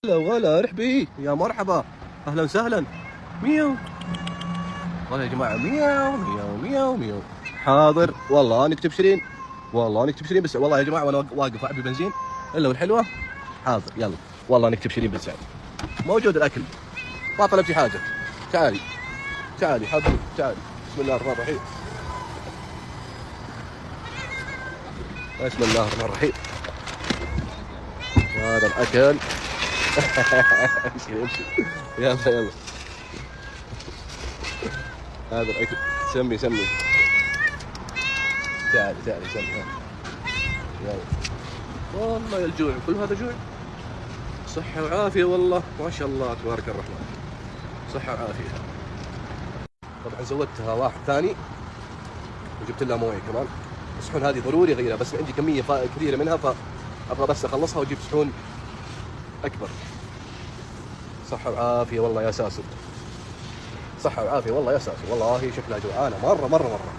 هلا وغلا ارحبي يا مرحبا، اهلا وسهلا. ميو والله يا جماعه، مياو مياو مياو مياو. حاضر والله انك تبشرين، والله انك تبشرين بس والله يا جماعه وانا واقف اعبي بنزين الا والحلوه. حاضر يلا والله انك تبشرين بالسعر، موجود الاكل ما طلبتي حاجه. تعالي تعالي حبيبي تعالي. بسم الله الرحمن الرحيم، بسم الله الرحمن الرحيم. هذا الاكل. امشي امشي يلا يلا. هذا الاكل سمي سمي. تعالي تعالي سمي يلا. والله يا الجوع كل هذا جوع. صحة وعافية والله ما شاء الله تبارك الرحمن، صحة وعافية. طبعا زودتها واحد ثاني وجبت لها مويه كمان. الصحون هذه ضروري اغيرها بس عندي كمية كثيرة منها فابغى بس اخلصها واجيب صحون اكبر. صحة وعافية والله يا ساسو، صحة وعافية والله يا ساسو. والله شكلها جوعانة مرة مرة مرة.